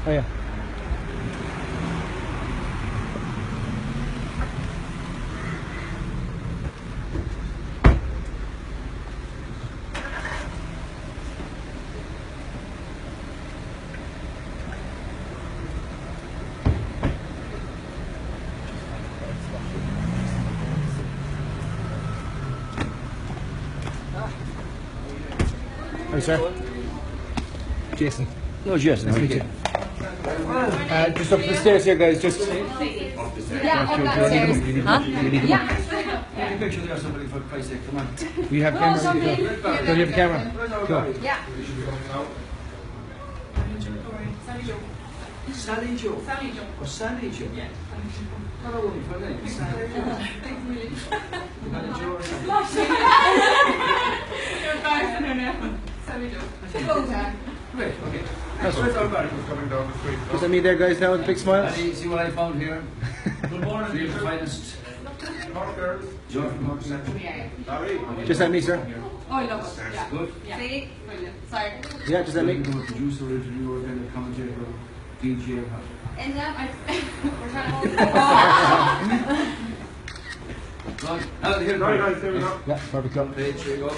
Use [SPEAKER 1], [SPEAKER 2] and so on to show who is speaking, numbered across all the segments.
[SPEAKER 1] Oh yeah. Hi, sir. Jason.
[SPEAKER 2] No, Jason.
[SPEAKER 1] Nice to meet you. Just up the stairs here, guys. Just.
[SPEAKER 3] Yeah, up that stairs. Huh? Yeah.
[SPEAKER 2] Picture there, somebody for Christ's sake, come on.
[SPEAKER 1] We have camera. Go. Don't you have a camera? Go.
[SPEAKER 3] Yeah.
[SPEAKER 2] Sally Joe.
[SPEAKER 3] Sally Joe.
[SPEAKER 2] Oh, Sally Joe.
[SPEAKER 3] Yeah.
[SPEAKER 2] Hello, what are you for Sally Joe.
[SPEAKER 3] Sally Joe.
[SPEAKER 2] Great, okay.
[SPEAKER 1] That's
[SPEAKER 2] Where's
[SPEAKER 1] right.
[SPEAKER 2] our body coming down the street?
[SPEAKER 1] Is that me there, guys, now with a big smile?
[SPEAKER 2] And see what I found here? Good morning. Field's finest. Joe from Cork Central.
[SPEAKER 1] Just that me, sir?
[SPEAKER 3] Oh, I love it. Yeah.
[SPEAKER 2] Good.
[SPEAKER 3] Yeah. See? Brilliant. Sorry.
[SPEAKER 1] Yeah, just that me.
[SPEAKER 2] You were a producer, interviewer, kind of commentator, DJ.
[SPEAKER 3] Enda, we're trying to hold it.
[SPEAKER 2] Right, out here.
[SPEAKER 4] Right, guys, there we go.
[SPEAKER 1] Yeah, perfect. Go.
[SPEAKER 2] Page, here you go.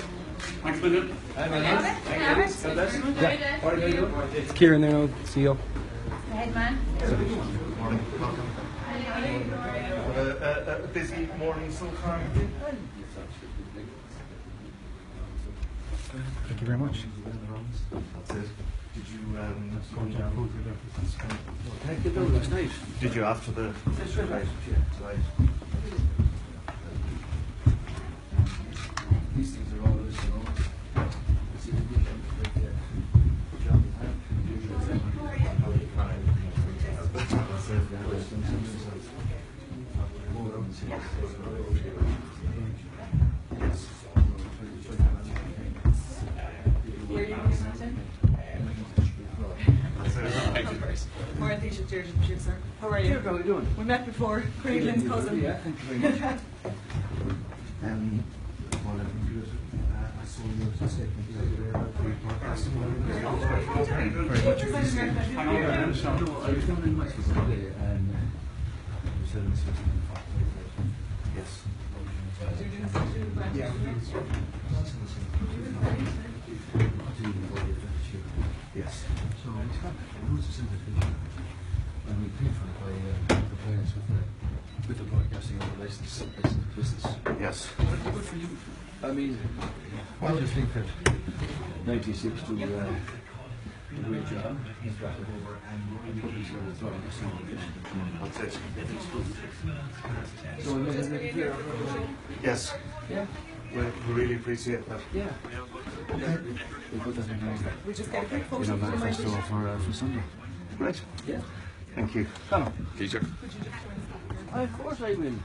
[SPEAKER 4] Thanks, Brendan.
[SPEAKER 2] Hi, my name. Thank you. God bless.
[SPEAKER 1] Yeah.
[SPEAKER 2] What are you doing?
[SPEAKER 1] It's Kieran there now, CEO.
[SPEAKER 3] Head man.
[SPEAKER 4] Good morning. Welcome. A busy morning so far.
[SPEAKER 1] Thank you very much.
[SPEAKER 4] That's it. Did you
[SPEAKER 2] Thank you, Bill. Last night.
[SPEAKER 4] Did you after the
[SPEAKER 2] That's right.
[SPEAKER 4] right? Right.
[SPEAKER 2] These things are always, you know. See the good job.
[SPEAKER 5] Morning, Taoiseach, George and producer. How are you?
[SPEAKER 2] How are you doing?
[SPEAKER 5] We met before, Craiglin's cousin.
[SPEAKER 2] Yeah, thank you very much.
[SPEAKER 4] Well, I think you I saw your statement the other day about the
[SPEAKER 2] Very much appreciated. I was down in Mexico today and
[SPEAKER 4] yes.
[SPEAKER 2] yeah.
[SPEAKER 4] Yes.
[SPEAKER 2] So it's got rules of simplification, and we pay for it by compliance with the broadcasting of the license business.
[SPEAKER 4] Yes.
[SPEAKER 2] Good for you. I mean, I just think that 96 do a great job.
[SPEAKER 4] That's it.
[SPEAKER 2] So I'm making it clear.
[SPEAKER 4] Yes.
[SPEAKER 2] Yeah.
[SPEAKER 4] We really appreciate that.
[SPEAKER 2] Yeah. We put that in
[SPEAKER 5] We just get a quick photo.
[SPEAKER 2] our manifesto for Sunday.
[SPEAKER 4] Right.
[SPEAKER 2] Yeah.
[SPEAKER 4] Thank you.
[SPEAKER 2] Come on.
[SPEAKER 4] Teacher.
[SPEAKER 2] Of course I will.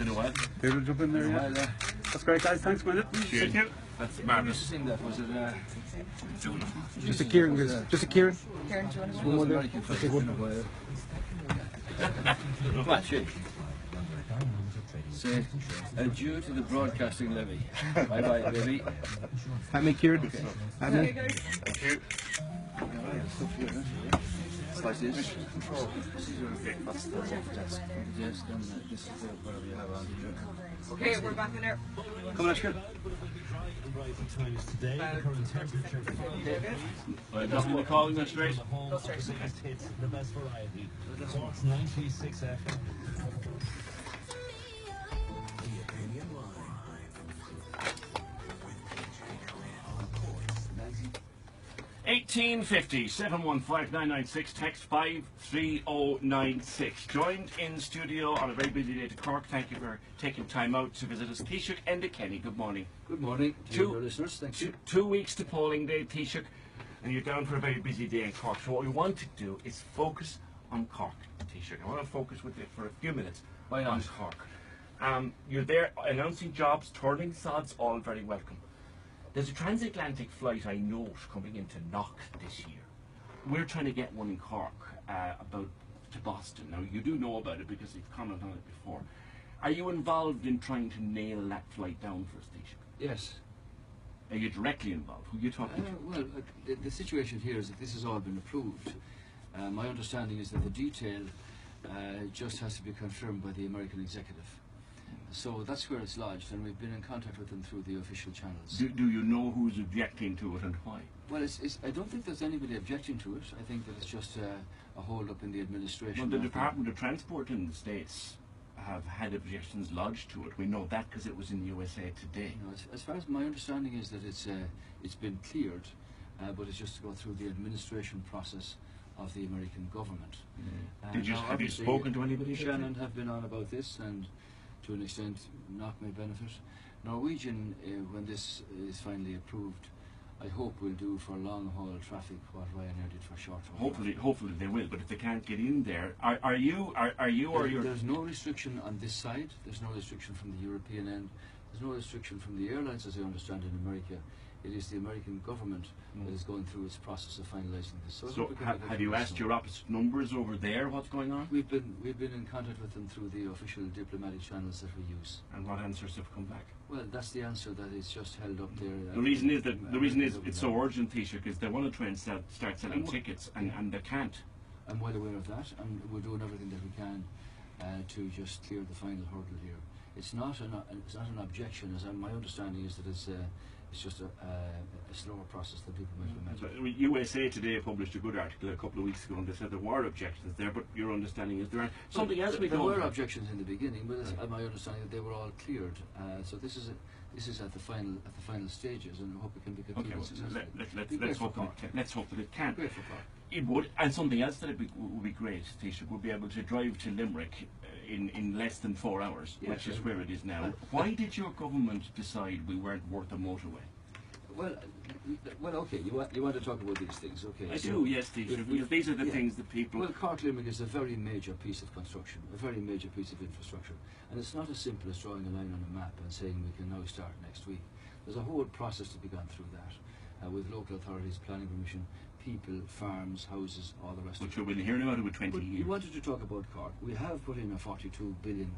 [SPEAKER 4] In a while.
[SPEAKER 6] They will jump in there, yeah.
[SPEAKER 2] Well,
[SPEAKER 6] That's great, guys. Thanks, Brendan. Thank you.
[SPEAKER 4] That's
[SPEAKER 2] sing that, was it?
[SPEAKER 1] Just a Kieran, guys. Just a Kieran.
[SPEAKER 5] Karen, do you want to
[SPEAKER 2] One more there. Come on, shit. Say adieu to the broadcasting levy. Bye bye, baby.
[SPEAKER 1] Hi, me, Kieran. Hi, me.
[SPEAKER 4] Thank you.
[SPEAKER 2] Slice this. This is that's the desk. Yes, then this is whatever you have on.
[SPEAKER 5] Okay, we're back in there.
[SPEAKER 2] Come on, Ashkin.
[SPEAKER 6] Right, nothing to calling that straight.
[SPEAKER 5] Go straight.
[SPEAKER 7] The best variety. So it's 96 FM.
[SPEAKER 6] 1850 715 996, text 53096. Joined in studio on a very busy day to Cork. Thank you for taking time out to visit us. Taoiseach Enda Kenny, good morning.
[SPEAKER 2] Good morning to your listeners. Thank you.
[SPEAKER 6] 2 weeks to polling day, Taoiseach, and you're down for a very busy day in Cork. So what we want to do is focus on Cork, Taoiseach. I want to focus with you for a few minutes on Cork. You're there announcing jobs, turning sods, all very welcome. There's a transatlantic flight I note coming into Knock this year. We're trying to get one in Cork about to Boston. Now you do know about it because you've commented on it before. Are you involved in trying to nail that flight down for a station?
[SPEAKER 2] Yes.
[SPEAKER 6] Are you directly involved? Who are you talking to?
[SPEAKER 2] Well, the situation here is that this has all been approved. My understanding is that the detail just has to be confirmed by the American executive. So that's where it's lodged, and we've been in contact with them through the official channels.
[SPEAKER 6] Do you know who's objecting to it and why?
[SPEAKER 2] Well, I don't think there's anybody objecting to it. I think that it's just a hold-up in the administration.
[SPEAKER 6] Well, the Department of Transport in the States have had objections lodged to it. We know that because it was in USA Today.
[SPEAKER 2] You know, as far as my understanding is that it's been cleared, but it's just to go through the administration process of the American government.
[SPEAKER 6] Have you spoken to anybody?
[SPEAKER 2] Shannon have been on about this, and to an extent not my benefit. Norwegian, when this is finally approved, I hope will do for long haul traffic what Ryanair did for short haul.
[SPEAKER 6] Hopefully they will. But if they can't get in there, are you or you're?
[SPEAKER 2] There's no restriction on this side. There's no restriction from the European end. There's no restriction from the airlines, as I understand, in America. It is the American government that is going through its process of finalising this.
[SPEAKER 6] So have you asked your opposite numbers over there what's going on?
[SPEAKER 2] We've been in contact with them through the official diplomatic channels that we use.
[SPEAKER 6] And what answers have come back?
[SPEAKER 2] Well, that's the answer, that it's just held up there.
[SPEAKER 6] The reason is it's so urgent, Taoiseach, is they want to try and start selling tickets, and they can't.
[SPEAKER 2] I'm well aware of that, and we're doing everything that we can to just clear the final hurdle here. It's not an objection, as my understanding is that it's just a slower process than people might imagine.
[SPEAKER 6] USA Today published a good article a couple of weeks ago, and they said there were objections there, but your understanding is there aren't. Something else we
[SPEAKER 2] There
[SPEAKER 6] don't
[SPEAKER 2] were
[SPEAKER 6] have.
[SPEAKER 2] objections in the beginning, but it's my understanding that they were all cleared. So this is at the final stages, and I hope it can be completed
[SPEAKER 6] Okay,
[SPEAKER 2] successfully.
[SPEAKER 6] let's hope that it can.
[SPEAKER 2] Great for Cork.
[SPEAKER 6] It would, and something else that would be great, Taoiseach, would be able to drive to Limerick in less than 4 hours,
[SPEAKER 2] Yes,
[SPEAKER 6] which is where it is now. Why did your government decide we weren't worth a motorway?
[SPEAKER 2] Well, okay. You want to talk about these things, okay?
[SPEAKER 6] I do, yes, Taoiseach, because these are the things that people.
[SPEAKER 2] Well, Cork Limerick is a very major piece of construction, a very major piece of infrastructure, and it's not as simple as drawing a line on a map and saying we can now start next week. There's a whole process to be gone through that, with local authorities, planning permission, people, farms, houses, all the rest.
[SPEAKER 6] Which we've been hearing about it with 20
[SPEAKER 2] But
[SPEAKER 6] years.
[SPEAKER 2] you wanted to talk about Cork. We have put in a 42 billion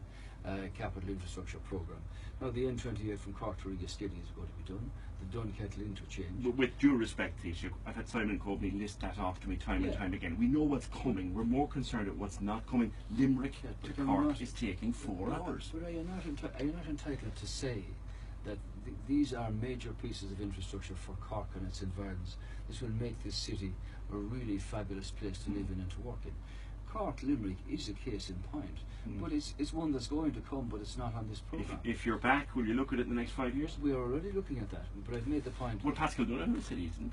[SPEAKER 2] capital infrastructure programme. Now the N28 from Cork to Rigaskiddy is going to be done. The Dunkettle interchange.
[SPEAKER 6] But with due respect, Taoiseach, I've had Simon Coveney list that off to me time and time again. We know what's coming. We're more concerned at what's not coming. Limerick to Cork is taking 4 hours.
[SPEAKER 2] But are you not entitled to say that these are major pieces of infrastructure for Cork and its environs? This will make this city a really fabulous place to live in and to work in. Cork Limerick is a case in point, but it's one that's going to come, but it's not on this programme.
[SPEAKER 6] If you're back, will you look at it in the next 5 years?
[SPEAKER 2] We are already looking at that, but I've made the point.
[SPEAKER 6] Well, Pascal Donoghue said he isn't.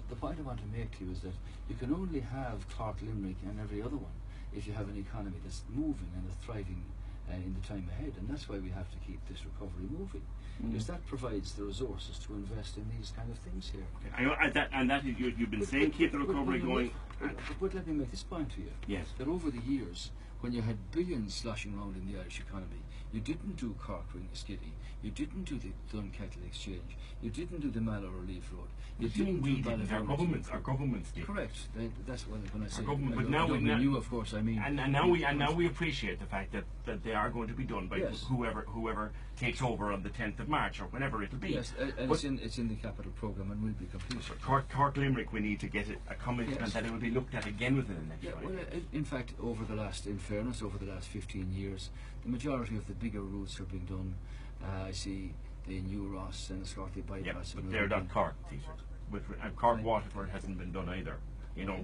[SPEAKER 2] The point I want to make to you is that you can only have Cork Limerick and every other one if you have an economy that's moving and that's thriving in the time ahead, and that's why we have to keep this recovery moving, because that provides the resources to invest in these kind of things here.
[SPEAKER 6] Okay. You've been saying keep the recovery going.
[SPEAKER 2] But let me make this point to you.
[SPEAKER 6] Yes.
[SPEAKER 2] That over the years, when you had billions sloshing around in the Irish economy, you didn't do Cork Ringaskiddy, you didn't do the Dunkettle Exchange, you didn't do the Mallow Relief Road, you didn't do
[SPEAKER 6] Our governments did.
[SPEAKER 2] Correct. That's when I say.
[SPEAKER 6] Government,
[SPEAKER 2] I
[SPEAKER 6] but now
[SPEAKER 2] don't
[SPEAKER 6] we
[SPEAKER 2] mean you, of course. I mean.
[SPEAKER 6] And now we appreciate the fact that they are going to be done by
[SPEAKER 2] Yes.
[SPEAKER 6] whoever takes over on the 10th of March or whenever it'll be.
[SPEAKER 2] Yes, and
[SPEAKER 6] But
[SPEAKER 2] it's in the capital programme and will be completed.
[SPEAKER 6] Cork Limerick, we need to get a commitment that it will be looked at again within the next 5
[SPEAKER 2] Well,
[SPEAKER 6] years.
[SPEAKER 2] in fact, over the last 15 years, the majority of the bigger routes are being done. I see the New Ross and the Scorthy bypass.
[SPEAKER 6] Yeah, but they're not Cork, Taoiseach. Cork Waterford hasn't been done either. You know,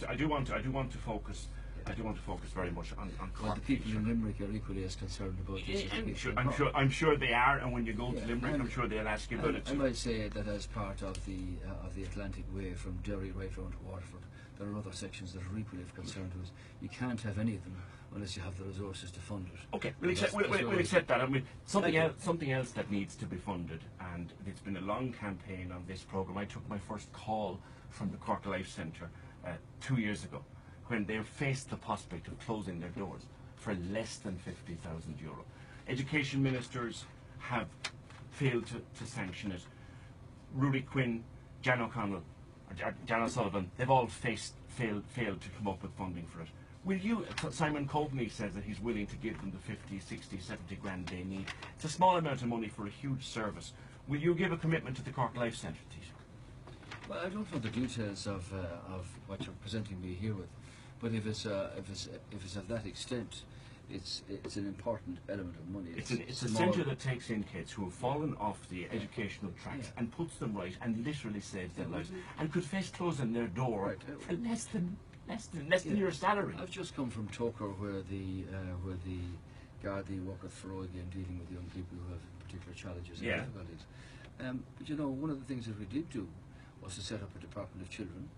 [SPEAKER 6] I do want to focus. I do want to focus very much on Cork.
[SPEAKER 2] Well, the people in Limerick are equally as concerned about this.
[SPEAKER 6] I'm sure they are, and when you go to Limerick, I'm sure they'll ask you about it
[SPEAKER 2] I
[SPEAKER 6] too.
[SPEAKER 2] might say that as part of the Atlantic Way from Derry right round to Waterford, there are other sections that are equally of concern to us. You can't have any of them unless you have the resources to fund it.
[SPEAKER 6] Okay, we'll accept that. I mean, something else that needs to be funded, and it's been a long campaign on this programme. I took my first call from the Cork Life Centre 2 years ago, when they faced the prospect of closing their doors for less than €50,000. Education ministers have failed to sanction it. Rudy Quinn, Jan O'Connell, Jan O'Sullivan, they've all failed to come up with funding for it. Will you, Simon Coveney says that he's willing to give them the 50, 60, 70 grand they need. It's a small amount of money for a huge service. will you give a commitment to the Cork Life Centre, Taoiseach?
[SPEAKER 2] Well, I don't know the details of what you're presenting me here with, but if it's of that extent, it's an important element of money.
[SPEAKER 6] It's a
[SPEAKER 2] small.
[SPEAKER 6] centre that takes in kids who have fallen off the educational tracks and puts them right and literally saves their lives and could face closing their door for less than your salary.
[SPEAKER 2] I've just come from Toker, where the Gardaí work with Feroiga and dealing with young people who have particular challenges and difficulties. But you know, one of the things that we did do was to set up a Department of Children,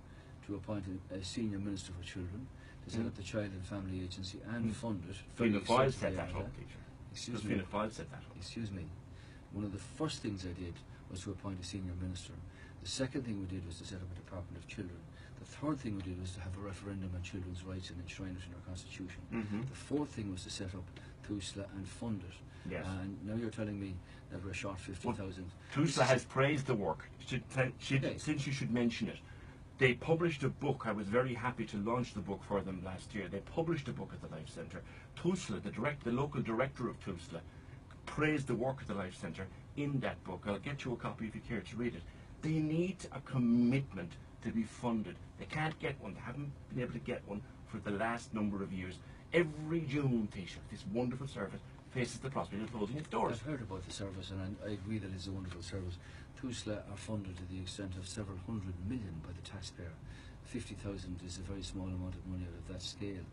[SPEAKER 2] to appoint a senior minister for children, to set up the Child and Family Agency and fund it.
[SPEAKER 6] Fianna Fáil set that up, teacher.
[SPEAKER 2] Excuse me.
[SPEAKER 6] Fianna Fáil set that up.
[SPEAKER 2] Excuse me. One of the first things I did was to appoint a senior minister. The second thing we did was to set up a Department of Children. The third thing we did was to have a referendum on children's rights and enshrine it in our constitution. The fourth thing was to set up TUSLA and fund it.
[SPEAKER 6] Yes.
[SPEAKER 2] And now you're telling me that we're short 50,000.
[SPEAKER 6] TUSLA has praised the work. Since you should mention it, they published a book. I was very happy to launch the book for them last year. They published a book at the Life Centre. TUSLA, the local director of TUSLA, praised the work at the Life Centre in that book. I'll get you a copy if you care to read it. They need a commitment to be funded. They can't get one. They haven't been able to get one for the last number of years. Every June, Taoiseach, this wonderful service faces the prospect of closing its doors.
[SPEAKER 2] I've heard about the service, and I agree that it's a wonderful service. TUSLA are funded to the extent of several hundred million by the taxpayer. 50,000 is a very small amount of money out of that scale.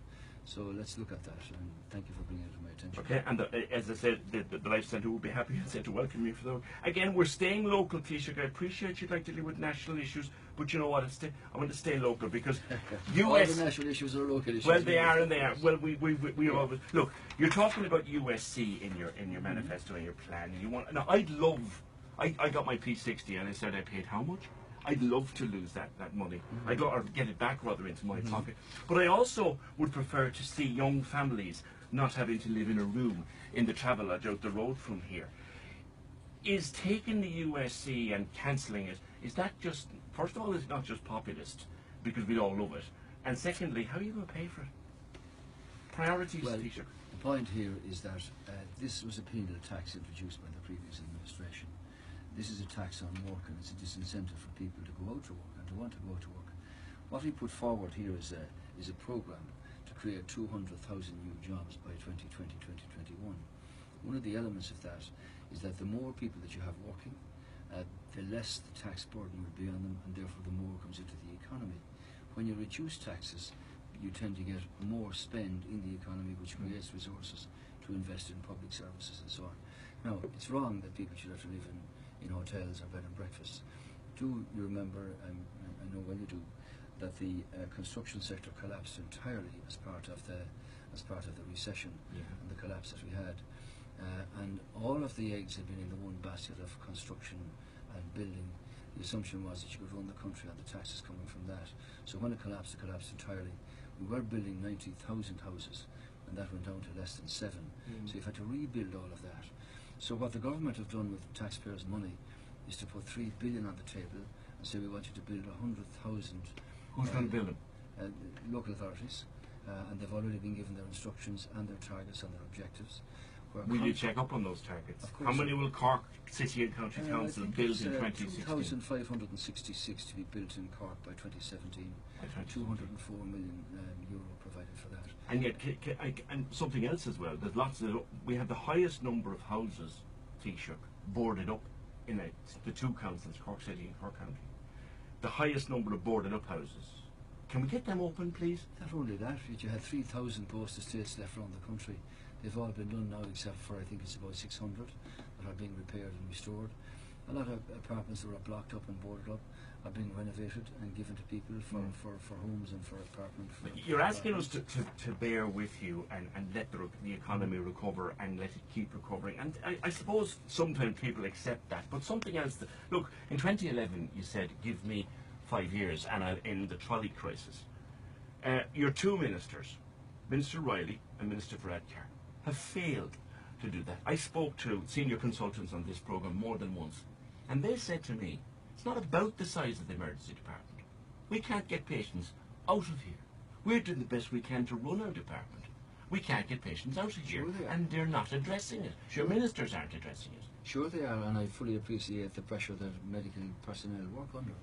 [SPEAKER 2] So let's look at that, and thank you for bringing it to my attention.
[SPEAKER 6] Okay, and as I said, the Life Centre will be happy to welcome you for that. Again, we're staying local, Taoiseach. I appreciate you'd like to deal with national issues, but you know what? I want to stay local because
[SPEAKER 2] All the national issues are local issues.
[SPEAKER 6] Well, they are, and they are. Well, we always look. You're talking about USC in your manifesto and your plan, and you want. Now, I'd love. I got my P60, and I said I paid how much? I'd love to lose that money. I'd or get it back rather into my pocket. But I also would prefer to see young families not having to live in a room in the Travelodge out the road from here. Is taking the USC and cancelling it, is that just, first of all, it's not just populist, because we all love it, and secondly, how are you going to pay for it? Priorities,
[SPEAKER 2] Well,
[SPEAKER 6] Taoiseach.
[SPEAKER 2] the point here is that this was a penal tax introduced by the previous administration. This is a tax on work, and it's a disincentive for people to go out to work and to want to go out to work. What we put forward here is a program to create 200,000 new jobs by 2020-2021. One of the elements of that is that the more people that you have working, the less the tax burden will be on them, and therefore the more comes into the economy. When you reduce taxes, you tend to get more spend in the economy, which creates resources to invest in public services and so on. Now, it's wrong that people should have to live in hotels or bed and breakfasts. Do you remember, I know when you do, that the construction sector collapsed entirely as part of the recession and the collapse that we had, and all of the eggs had been in the one basket of construction and building. The assumption was that you could run the country on the taxes coming from that. So when it collapsed entirely. We were building 90,000 houses, and that went down to less than 7. So you've had to rebuild all of that. So what the government have done with taxpayers' money is to put $3 billion on the table and say we want you to build 100,000.
[SPEAKER 6] Who's going to build them?
[SPEAKER 2] Local authorities, and they've already been given their instructions and their targets and their objectives.
[SPEAKER 6] Will you check up on those targets? How many will Cork City and County Council build in 2016?
[SPEAKER 2] 2,566 to be built in Cork by 2017. 204 million euro provided for that.
[SPEAKER 6] And yet, and something else as well. There's lots of. We have the highest number of houses, Taoiseach, boarded up in the two councils, Cork City and Cork County. The highest number of boarded up houses. Can we get them open, please?
[SPEAKER 2] Not only that, you had 3,000 post estates left around the country. They've all been done now, except for I think it's about 600 that are being repaired and restored. A lot of apartments that were blocked up and boarded up are being renovated and given to people for homes and for apartments.
[SPEAKER 6] You're asking us to bear with you and let the economy recover and let it keep recovering. And I suppose sometimes people accept that. But something else, look, in 2011 you said, give me 5 years and I'll end the trolley crisis. Your two ministers, Minister Riley and Minister Varadkar, have failed to do that. I spoke to senior consultants on this programme more than once, and they said to me, it's not about the size of the emergency department. We can't get patients out of here. We're doing the best we can to run our department. We can't get patients out of here, and they're not addressing it. Your ministers aren't addressing it.
[SPEAKER 2] Sure they are, and I fully appreciate the pressure that medical personnel work under.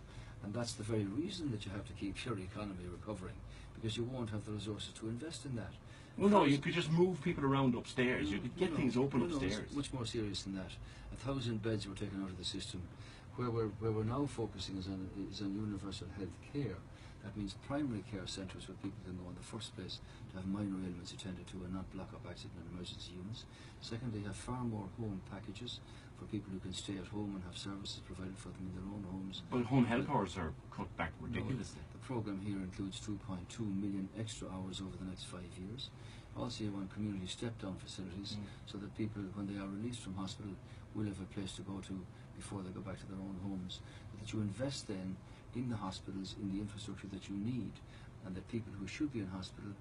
[SPEAKER 2] And that's the very reason that you have to keep your economy recovering, because you won't have the resources to invest in that.
[SPEAKER 6] Well, no, you could just move people around upstairs. You could get things open upstairs.
[SPEAKER 2] It's much more serious than that. 1,000 beds were taken out of the system. Where we're now focusing is on universal health care. That means primary care centres where people can go in the first place to have minor ailments attended to and not block up accident and emergency units. Secondly, have far more home packages for people who can stay at home and have services provided for them in their own homes.
[SPEAKER 6] But home health hours are cut back ridiculously.
[SPEAKER 2] The programme here includes 2.2 million extra hours over the next 5 years. Also, you want community step-down facilities so that people, when they are released from hospital, will have a place to go to before they go back to their own homes. But that you invest then in the hospitals, in the infrastructure that you need, and that people who should be in hospital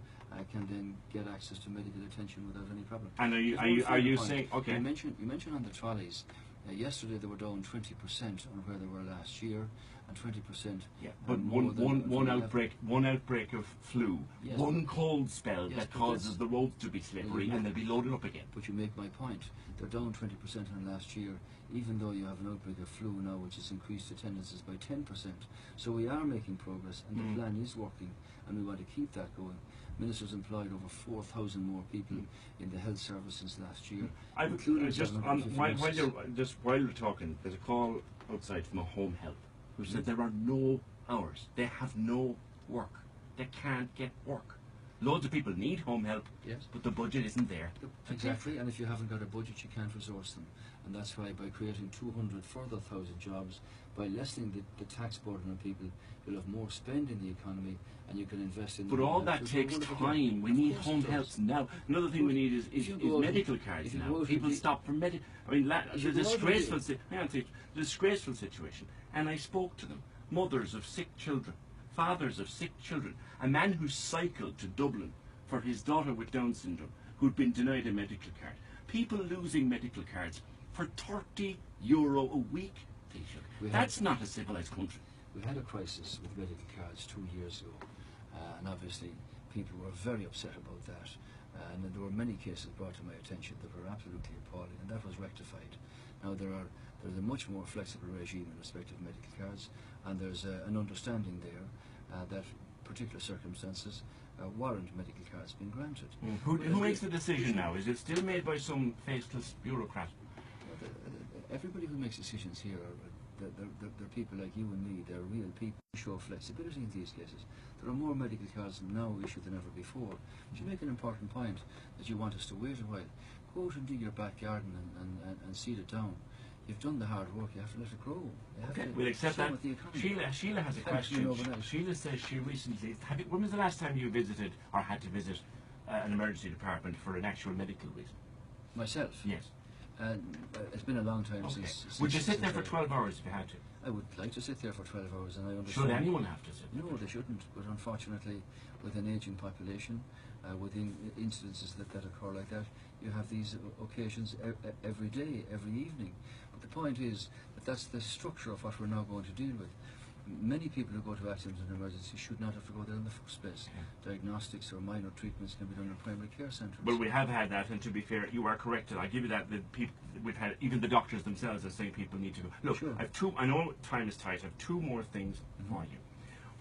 [SPEAKER 2] can then get access to medical attention without any problem.
[SPEAKER 6] And are you saying, okay?
[SPEAKER 2] You mentioned on the trolleys. Yesterday they were down 20% on where they were last year, and 20%.
[SPEAKER 6] Yeah, but one outbreak of flu,
[SPEAKER 2] yes,
[SPEAKER 6] one cold spell
[SPEAKER 2] yes,
[SPEAKER 6] that causes the roads to be slippery, and they'll be loaded up again.
[SPEAKER 2] But you make my point. They're down 20% on last year, even though you have an outbreak of flu now, which has increased attendances by 10%. So we are making progress, and the plan is working, and we want to keep that going. Ministers employed over 4,000 more people in the health service since last year.
[SPEAKER 6] While you're talking, there's a call outside from a home health who said there are no hours. They have no work. They can't get work. Loads of people need home help,
[SPEAKER 2] yes,
[SPEAKER 6] but the budget isn't there.
[SPEAKER 2] Exactly, and if you haven't got a budget, you can't resource them. And that's why by creating 200 further thousand jobs, by lessening the tax burden on people, you'll have more spend in the economy, and you can invest in.
[SPEAKER 6] But all that takes time. We need home health now. Another thing we need is medical cards now. People stop for medical. I mean, the disgraceful situation. And I spoke to them, mothers of sick children, fathers of sick children, a man who cycled to Dublin for his daughter with Down syndrome, who'd been denied a medical card. People losing medical cards for €30 a week. That's not a civilised country.
[SPEAKER 2] We had a crisis with medical cards 2 years ago, and obviously people were very upset about that. And there were many cases brought to my attention that were absolutely appalling, and that was rectified. Now there's a much more flexible regime in respect of medical cards, and there's an understanding there that particular circumstances warrant medical cards being granted.
[SPEAKER 6] Who makes the decision now? Is it still made by some faceless bureaucrat?
[SPEAKER 2] Everybody who makes decisions here they're people like you and me. They're real people who show flexibility in these cases. There are more medical cards now issued than ever before. But you make an important point that you want us to wait a while. Go out and dig your back garden and seed it down. You've done the hard work, you have to let it grow.
[SPEAKER 6] Okay, we'll accept that. Sheila has a question. Sheila says she recently, when was the last time you visited or had to visit an emergency department for an actual medical reason?
[SPEAKER 2] Myself?
[SPEAKER 6] Yes.
[SPEAKER 2] It's been a long time since.
[SPEAKER 6] Would you sit there for 12 hours if you had to?
[SPEAKER 2] I would like to sit there for 12 hours, and I understand.
[SPEAKER 6] Should anyone have to sit there?
[SPEAKER 2] No, they shouldn't. But unfortunately, with an ageing population, with incidences that occur like that, you have these occasions every day, every evening. But the point is that that's the structure of what we're now going to deal with. Many people who go to accident and emergency should not have to go there in the first place. Yeah. Diagnostics or minor treatments can be done in primary care centres.
[SPEAKER 6] Well, we have had that, and to be fair, you are correct. I give you that. We've had even the doctors themselves are saying people need to go. Look, sure. I know time is tight. I have two more things for you.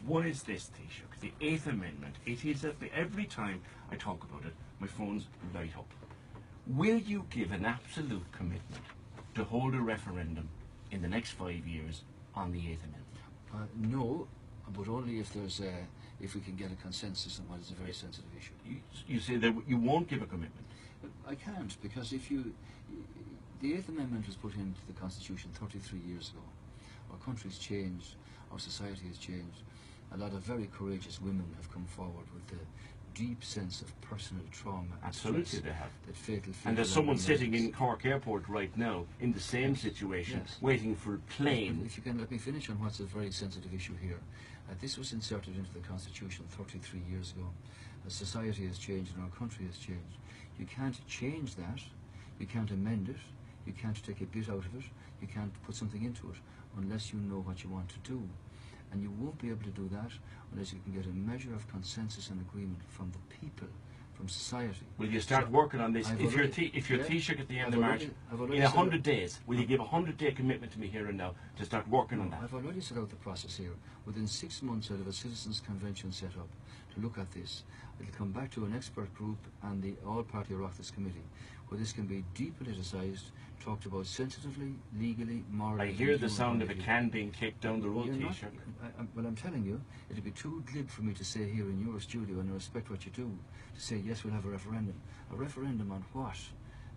[SPEAKER 6] One is this, Taoiseach, the 8th Amendment. It is that every time I talk about it, my phones light up. Will you give an absolute commitment to hold a referendum in the next 5 years on the 8th Amendment?
[SPEAKER 2] No, but only if if we can get a consensus on what is a very sensitive issue.
[SPEAKER 6] You say that you won't give a commitment?
[SPEAKER 2] I can't, because the 8th Amendment was put into the Constitution 33 years ago. Our country's changed, our society has changed. A lot of very courageous women have come forward with the deep sense of personal trauma.
[SPEAKER 6] Absolutely, they have.
[SPEAKER 2] That fatal.
[SPEAKER 6] And there's someone sitting in Cork Airport right now in the same situation, waiting for a plane.
[SPEAKER 2] If you can let me finish on what's a very sensitive issue here. This was inserted into the Constitution 33 years ago. As society has changed and our country has changed. You can't change that. You can't amend it. You can't take a bit out of it. You can't put something into it unless you know what you want to do. And you won't be able to do that unless you can get a measure of consensus and agreement from the people, from society.
[SPEAKER 6] Will you start working on this?
[SPEAKER 2] I've
[SPEAKER 6] If
[SPEAKER 2] already-
[SPEAKER 6] your
[SPEAKER 2] yeah,
[SPEAKER 6] Taoiseach at the end
[SPEAKER 2] I've
[SPEAKER 6] of March,
[SPEAKER 2] already- I've already
[SPEAKER 6] in
[SPEAKER 2] said
[SPEAKER 6] 100
[SPEAKER 2] it.
[SPEAKER 6] days, will you give a 100-day commitment to me here and now to start working on that?
[SPEAKER 2] I've already set out the process here. Within 6 months, I'll have a citizens' convention set up to look at this. It'll come back to an expert group and the all-party Oireachtas committee, where this can be depoliticised, talked about sensitively, legally, morally.
[SPEAKER 6] I hear
[SPEAKER 2] and
[SPEAKER 6] the sound of a
[SPEAKER 2] human
[SPEAKER 6] can being kicked down the road,
[SPEAKER 2] You're not-
[SPEAKER 6] Taoiseach.
[SPEAKER 2] well, I'm telling you, it'd be too glib for me to say here in your studio, and I respect what you do, to say, yes, we'll have a referendum. A referendum on what?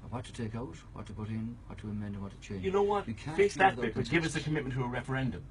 [SPEAKER 2] What to take out, what to put in, what to amend, and what to change.
[SPEAKER 6] You know what?
[SPEAKER 2] We can't
[SPEAKER 6] Fix
[SPEAKER 2] be
[SPEAKER 6] that
[SPEAKER 2] without
[SPEAKER 6] bit, but give us a
[SPEAKER 2] consensus.
[SPEAKER 6] commitment to a referendum.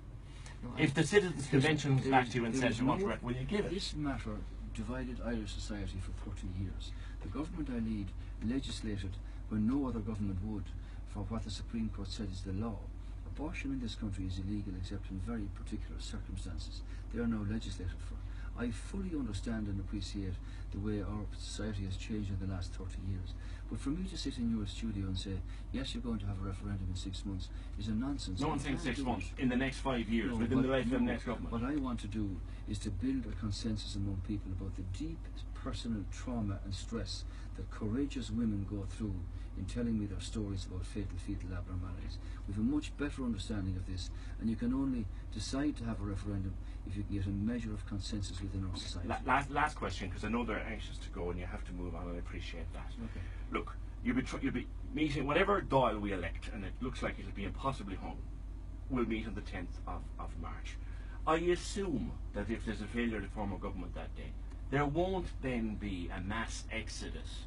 [SPEAKER 2] No,
[SPEAKER 6] If the Citizens' Convention comes back to you and
[SPEAKER 2] there
[SPEAKER 6] says
[SPEAKER 2] is
[SPEAKER 6] you want
[SPEAKER 2] no-
[SPEAKER 6] to will you give it?
[SPEAKER 2] This matter divided Irish society for 30 years. The government I lead legislated when no other government would for what the Supreme Court said is the law. Abortion in this country is illegal except in very particular circumstances. They are now legislated for. I fully understand and appreciate the way our society has changed in the last 30 years. But for me to sit in your studio and say, yes, you're going to have a referendum in 6 months, is a nonsense.
[SPEAKER 6] No
[SPEAKER 2] I
[SPEAKER 6] one's saying
[SPEAKER 2] can't
[SPEAKER 6] 6
[SPEAKER 2] do
[SPEAKER 6] months.
[SPEAKER 2] it.
[SPEAKER 6] In the next 5 years,
[SPEAKER 2] No,
[SPEAKER 6] within
[SPEAKER 2] what-
[SPEAKER 6] the life of the
[SPEAKER 2] no,
[SPEAKER 6] next government.
[SPEAKER 2] What I want to do is to build a consensus among people about the deep personal trauma and stress that courageous women go through in telling me their stories about fatal fetal abnormalities. We have a much better understanding of this, and you can only decide to have a referendum if you can get a measure of consensus within our society.
[SPEAKER 6] Last question, because I know they're anxious to go and you have to move on, and I appreciate that.
[SPEAKER 2] Okay.
[SPEAKER 6] Look, you'll be meeting whatever Dáil we elect, and it looks like it'll be impossibly hung. We'll meet on the 10th of March. I assume that if there's a failure to form a government that day, there won't then be a mass exodus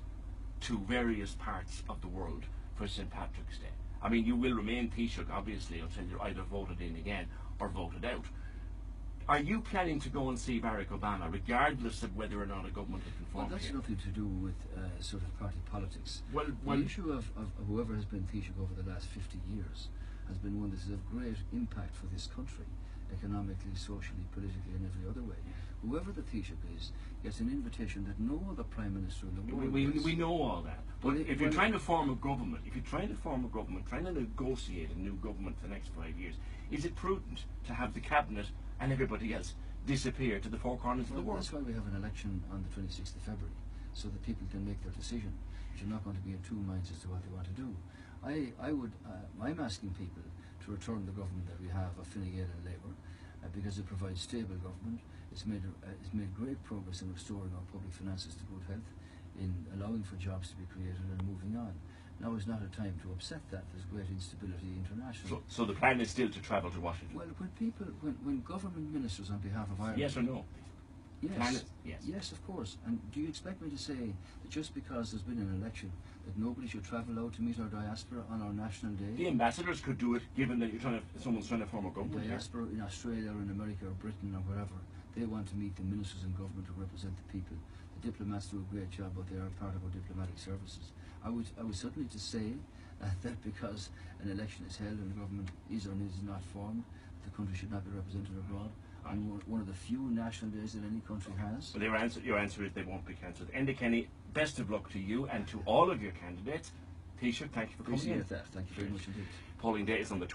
[SPEAKER 6] to various parts of the world for St. Patrick's Day. I mean, you will remain Taoiseach, obviously, until you're either voted in again or voted out. Are you planning to go and see Barack Obama, regardless of whether or not a government has been
[SPEAKER 2] Well,
[SPEAKER 6] formed
[SPEAKER 2] that's
[SPEAKER 6] here?
[SPEAKER 2] nothing to do with sort of party politics.
[SPEAKER 6] Well,
[SPEAKER 2] the issue of whoever has been Taoiseach over the last 50 years has been one that has of great impact for this country, economically, socially, politically, and every other way. Whoever the Taoiseach is gets an invitation that no other Prime Minister in the world gets.
[SPEAKER 6] We know all that. But
[SPEAKER 2] Well,
[SPEAKER 6] if you're
[SPEAKER 2] well-
[SPEAKER 6] trying to form a government, trying to negotiate a new government for the next 5 years, is it prudent to have the cabinet and everybody else disappear to the four corners of the
[SPEAKER 2] Well,
[SPEAKER 6] world?
[SPEAKER 2] that's why we have an election on the 26th of February, so that people can make their decision. But you're not going to be in two minds as to what they want to do. I'm asking people to return the government that we have of Fine Gael and Labour, because it provides stable government. It's made great progress in restoring our public finances to good health, in allowing for jobs to be created and moving on. Now is not a time to upset that. There's great instability internationally.
[SPEAKER 6] So the plan is still to travel to Washington?
[SPEAKER 2] Well, when government ministers on behalf of Ireland...
[SPEAKER 6] Yes or no?
[SPEAKER 2] Yes.
[SPEAKER 6] Yes.
[SPEAKER 2] Yes, of course. And do you expect me to say that just because there's been an election that nobody should travel out to meet our diaspora on our national day?
[SPEAKER 6] The ambassadors could do it, given that someone's trying to form a government here.
[SPEAKER 2] Diaspora in Australia or in America or Britain or wherever, they want to meet the ministers in government who represent the people. The diplomats do a great job, but they are part of our diplomatic services. I would certainly to say that because an election is held and the government is or is not formed, the country should not be represented abroad. And one of the few national days that any country has.
[SPEAKER 6] Well, your answer is they won't be cancelled. Enda Kenny, best of luck to you and to all of your candidates. Taoiseach, thank you for coming in.
[SPEAKER 2] Appreciate that. Thank you very much indeed.
[SPEAKER 6] Polling day is on the